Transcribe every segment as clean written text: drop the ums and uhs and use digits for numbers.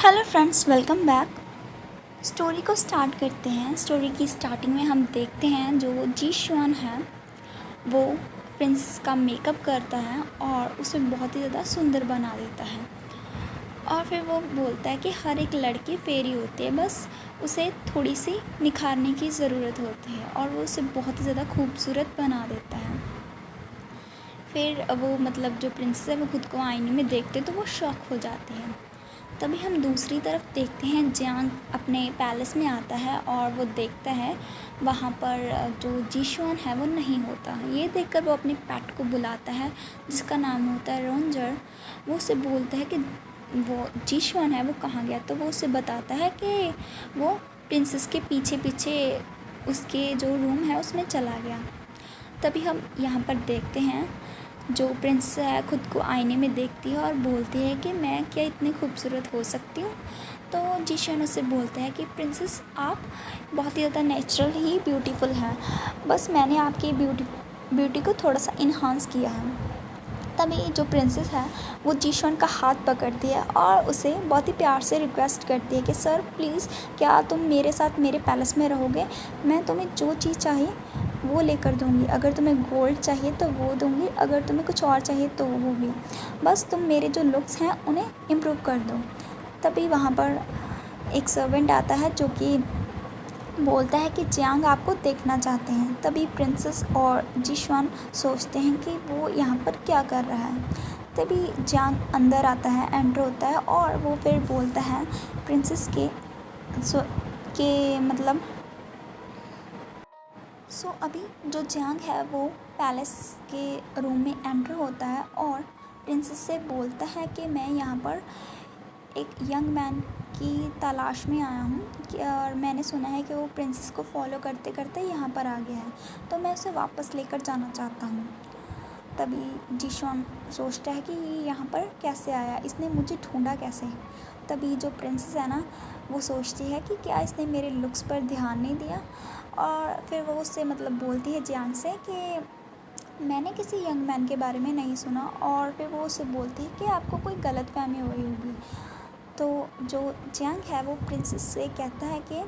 Hello friends, welcome back. Story को start करते हैं। स्टोरी की स्टार्टिंग में हम देखते हैं जो जी शुआन है वो प्रिंस का मेकअप करता है और उसे बहुत ही ज़्यादा सुंदर बना देता है। और फिर वो बोलता है कि हर एक लड़की फेरी होती है, बस उसे थोड़ी सी निखारने की ज़रूरत होती है, और वो उसे बहुत ही ज़्यादा खूबसूरत बना देता है। फिर वो जो प्रिंसेस है वो खुद को आईने में देखते तो वो शॉक हो जाती है। तभी हम दूसरी तरफ देखते हैं, जियांग अपने पैलेस में आता है और वो देखता है वहाँ पर जो जीशुआन है वो नहीं होता। ये देखकर वो अपने पेट को बुलाता है जिसका नाम होता है रोंजर। वो उसे बोलता है कि वो जीशुआन है वो कहाँ गया, तो वो उसे बताता है कि वो प्रिंसेस के पीछे पीछे उसके जो रूम है उसमें चला गया। तभी हम यहाँ पर देखते हैं जो प्रिंस है खुद को आईने में देखती है और बोलती है कि मैं क्या इतनी खूबसूरत हो सकती हूँ। तो जीशन उससे बोलता है कि प्रिंसेस आप बहुत ही ज़्यादा नेचुरल ही ब्यूटीफुल हैं, बस मैंने आपकी ब्यूटी को थोड़ा सा इन्हांस किया है। तभी जो प्रिंसेस है वो जीशॉन का हाथ पकड़ती है और उसे बहुत ही प्यार से रिक्वेस्ट करती है कि सर प्लीज़ क्या तुम मेरे साथ मेरे पैलेस में रहोगे, मैं तुम्हें जो चीज़ चाहिए वो लेकर दूँगी, अगर तुम्हें गोल्ड चाहिए तो वो दूँगी, अगर तुम्हें कुछ और चाहिए तो वो भी, बस तुम मेरे जो लुक्स हैं उन्हें इम्प्रूव कर दो। तभी वहाँ पर एक सर्वेंट आता है जो कि बोलता है कि जियांग आपको देखना चाहते हैं। तभी प्रिंसेस और जीशुआन सोचते हैं कि वो यहाँ पर क्या कर रहा है। तभी जियांग अंदर आता है, एंटर होता है और वो फिर बोलता है प्रिंसेस के अभी जो जियांग है वो पैलेस के रूम में एंटर होता है और प्रिंसेस से बोलता है कि मैं यहाँ पर एक यंग मैन की तलाश में आया हूँ और मैंने सुना है कि वो प्रिंसेस को फॉलो करते करते यहाँ पर आ गया है, तो मैं उसे वापस लेकर जाना चाहता हूँ। तभी जीशॉन सोचता है कि ये यहाँ पर कैसे आया, इसने मुझे ढूंढा कैसे। तभी जो प्रिंसेस है ना वो सोचती है कि क्या इसने मेरे लुक्स पर ध्यान नहीं दिया, और फिर वो उससे बोलती है जियांग से कि मैंने किसी यंग मैन के बारे में नहीं सुना, और फिर वो उससे बोलती है कि आपको कोई गलतफहमी हुई होगी। तो जो जियांग है वो प्रिंसेस से कहता है कि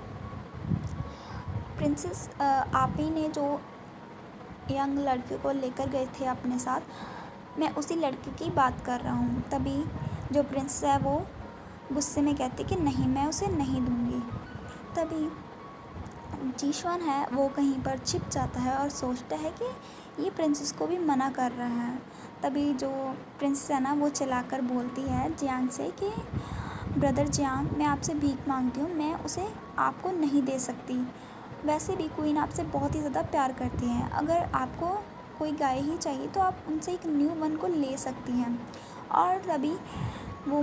प्रिंसेस आप ही ने जो यंग लड़के को लेकर गए थे अपने साथ, मैं उसी लड़के की बात कर रहा हूँ। तभी जो प्रिंसेस है वो गुस्से में कहती कि नहीं, मैं उसे नहीं दूँगी। तभी जीशुआन है वो कहीं पर छिप जाता है और सोचता है कि ये प्रिंसेस को भी मना कर रहा है। तभी जो प्रिंसेस है ना वो चिल्लाकर बोलती है जियांग से कि ब्रदर जियांग, मैं आपसे भीख मांगती हूँ, मैं उसे आपको नहीं दे सकती। वैसे भी क्वीन आपसे बहुत ही ज़्यादा प्यार करती हैं, अगर आपको कोई गाय ही चाहिए तो आप उनसे एक न्यू वन को ले सकती हैं। और तभी वो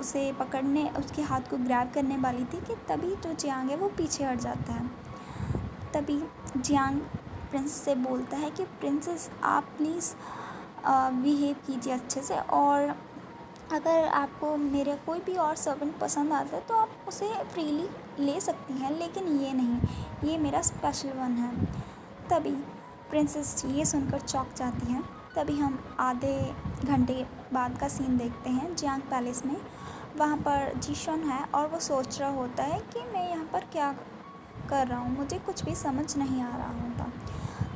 उसे पकड़ने, उसके हाथ को ग्रैब करने वाली थी कि तभी जो जियांग है वो पीछे हट जाता है। तभी जियांग प्रिंसेस से बोलता है कि प्रिंसेस आप प्लीज़ बिहेव कीजिए अच्छे से, और अगर आपको मेरे कोई भी और सर्वेंट पसंद आता है तो आप उसे फ्रीली ले सकती हैं, लेकिन ये नहीं, ये मेरा स्पेशल वन है। तभी प्रिंसेस ये सुनकर चौंक जाती हैं। तभी हम आधे घंटे बाद का सीन देखते हैं जियांग पैलेस में। वहाँ पर जीशॉन है और वो सोच रहा होता है कि मैं यहाँ पर क्या कर रहा हूँ, मुझे कुछ भी समझ नहीं आ रहा होता।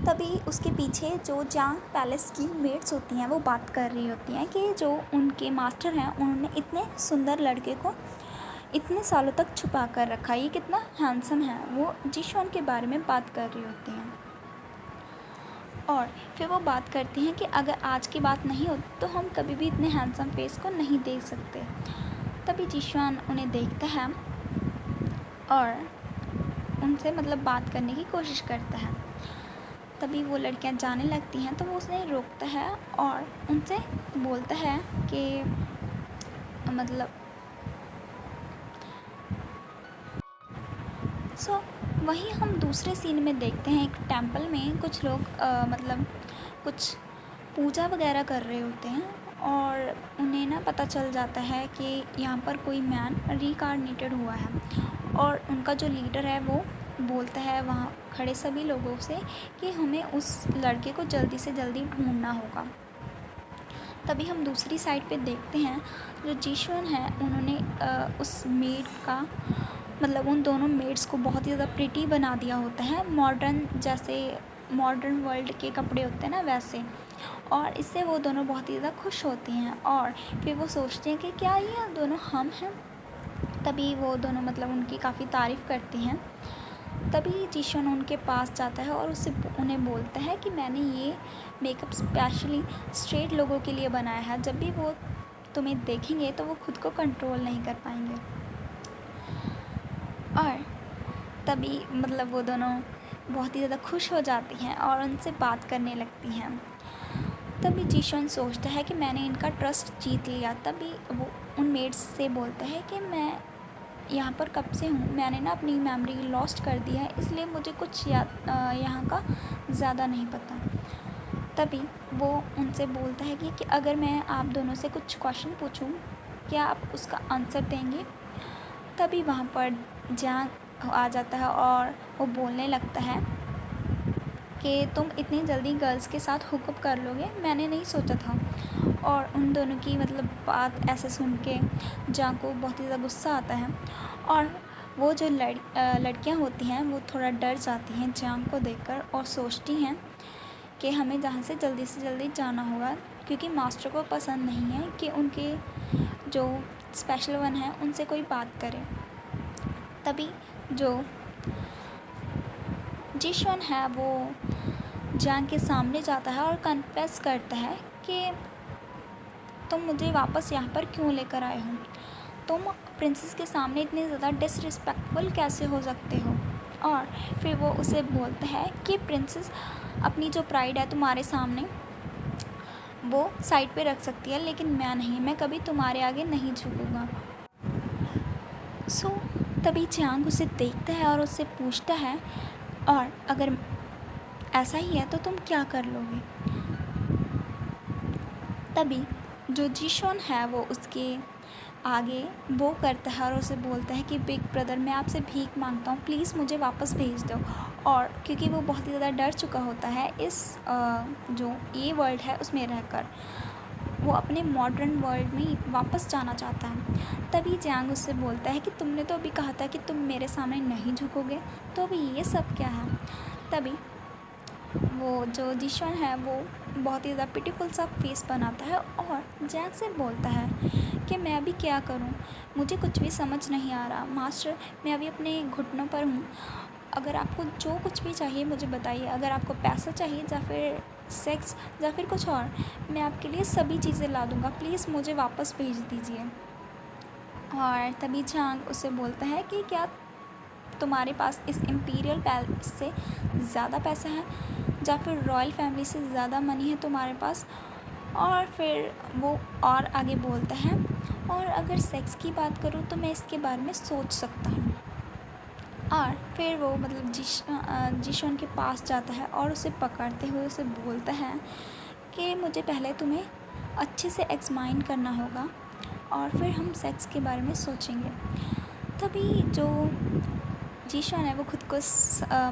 तभी उसके पीछे जो जियांग पैलेस की मेड्स होती हैं वो बात कर रही होती हैं कि जो उनके मास्टर हैं उन्होंने इतने सुंदर लड़के को इतने सालों तक छुपा कर रखा, ये कितना हैंडसम है। वो जीशॉन के बारे में बात कर रही होती हैं और फिर वो बात करती हैं कि अगर आज की बात नहीं होती तो हम कभी भी इतने हैंडसम फेस को नहीं देख सकते। तभी जीशॉन उन्हें देखता है और उनसे बात करने की कोशिश करता है। तभी वो लड़कियां जाने लगती हैं तो वो उसे रोकता है और उनसे बोलता है कि वहीं हम दूसरे सीन में देखते हैं एक टेंपल में कुछ लोग कुछ पूजा वगैरह कर रहे होते हैं, और उन्हें ना पता चल जाता है कि यहाँ पर कोई मैन रिकार्नेटेड हुआ है, और उनका जो लीडर है वो बोलता है वहाँ खड़े सभी लोगों से कि हमें उस लड़के को जल्दी से जल्दी ढूंढना होगा। तभी हम दूसरी साइड पे देखते हैं जो जीशुन है उन्होंने उस मेड का मतलब उन दोनों मेड्स को बहुत ही ज़्यादा प्रिटी बना दिया होता है, मॉडर्न जैसे मॉडर्न वर्ल्ड के कपड़े होते हैं ना वैसे। और इससे वो दोनों बहुत ही ज़्यादा खुश होती हैं और फिर वो सोचते हैं कि क्या ये दोनों हम हैं। तभी वो दोनों मतलब उनकी काफ़ी तारीफ़ करती हैं। तभी जीशुन उनके पास जाता है और उससे उन्हें बोलता है कि मैंने ये मेकअप स्पेशली स्ट्रेट लोगों के लिए बनाया है, जब भी वो तुम्हें देखेंगे तो वो खुद को कंट्रोल नहीं कर पाएंगे। और तभी मतलब वो दोनों बहुत ही ज़्यादा खुश हो जाती हैं और उनसे बात करने लगती हैं। तभी जीशुन सोचता है कि मैंने इनका ट्रस्ट जीत लिया। तभी वो उन मेड्स से बोलता है कि मैं यहाँ पर कब से हूँ, मैंने ना अपनी मेमोरी लॉस्ट कर दी है, इसलिए मुझे कुछ याद यहाँ का ज़्यादा नहीं पता। तभी वो उनसे बोलता है कि अगर मैं आप दोनों से कुछ क्वेश्चन पूछूं, क्या आप उसका आंसर देंगे। तभी वहाँ पर जैंग आ जाता है और वो बोलने लगता है कि तुम इतनी जल्दी गर्ल्स के साथ हुकअप कर लोगे, मैंने नहीं सोचा था। और उन दोनों की मतलब बात ऐसे सुन के जैंग को बहुत ही ज़्यादा गुस्सा आता है और वो जो लड़कियां होती हैं वो थोड़ा डर जाती हैं जैंग को देखकर और सोचती हैं कि हमें जहाँ से जल्दी जाना होगा, क्योंकि मास्टर को पसंद नहीं है कि उनके जो स्पेशल वन है उनसे कोई बात करे। तभी जो जीशुन है वो जैंग के सामने जाता है और कन्फेस करता है कि तुम मुझे वापस यहाँ पर क्यों लेकर आए हो, तुम प्रिंसेस के सामने इतने ज़्यादा डिसरिस्पेक्टफुल कैसे हो सकते हो। और फिर वो उसे बोलता है कि प्रिंसेस अपनी जो प्राइड है तुम्हारे सामने वो साइड पे रख सकती है, लेकिन मैं नहीं, मैं कभी तुम्हारे आगे नहीं झुकूंगा। तभी जैंग उसे देखता है और उससे पूछता है और अगर ऐसा ही है तो तुम क्या कर लोगे। तभी जो जीशुन है वो उसके आगे वो करता है और उसे बोलता है कि बिग ब्रदर मैं आपसे भीख मांगता हूँ, प्लीज़ मुझे वापस भेज दो। और क्योंकि वो बहुत ही ज़्यादा डर चुका होता है इस जो ये वर्ल्ड है उसमें रहकर, वो अपने मॉडर्न वर्ल्ड में वापस जाना चाहता है। तभी जैंग उससे बोलता है कि तुमने तो अभी कहा था कि तुम मेरे सामने नहीं झुकोगे, तो अभी ये सब क्या है। तभी वो जो जीशुन है वो बहुत ही ज़्यादा पिटीफुल सा फेस बनाता है और जैंग से बोलता है कि मैं अभी क्या करूं, मुझे कुछ भी समझ नहीं आ रहा मास्टर, मैं अभी अपने घुटनों पर हूं। अगर आपको जो कुछ भी चाहिए मुझे बताइए, अगर आपको पैसा चाहिए या फिर सेक्स या फिर कुछ और, मैं आपके लिए सभी चीज़ें ला दूँगा, प्लीज़ मुझे वापस भेज दीजिए। और तभी जैंग उसे बोलता है कि क्या तुम्हारे पास इस इम्पीरियल पैलेस से ज़्यादा पैसा है या फिर रॉयल फैमिली से ज़्यादा मनी है तुम्हारे पास। और फिर वो और आगे बोलता है और अगर सेक्स की बात करूँ तो मैं इसके बारे में सोच सकता हूँ। और फिर वो मतलब जीशुन के पास जाता है और उसे पकड़ते हुए उसे बोलता है कि मुझे पहले तुम्हें अच्छे से एग्जामाइन करना होगा और फिर हम सेक्स के बारे में सोचेंगे। तभी जो जीशुन है वो खुद को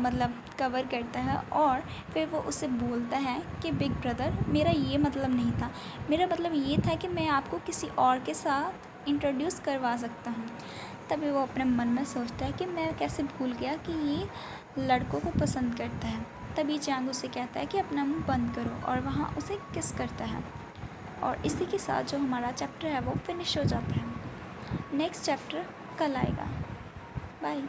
मतलब कवर करता है और फिर वो उसे बोलता है कि बिग ब्रदर मेरा ये मतलब नहीं था, मेरा मतलब ये था कि मैं आपको किसी और के साथ इंट्रोड्यूस करवा सकता हूँ। तभी वो अपने मन में सोचता है कि मैं कैसे भूल गया कि ये लड़कों को पसंद करता है। तभी जैंग उसे कहता है कि अपना मुंह बंद करो और वहाँ उसे किस करता है। और इसी के साथ जो हमारा चैप्टर है वो फिनिश हो जाता है। नेक्स्ट चैप्टर कल आएगा। बाय।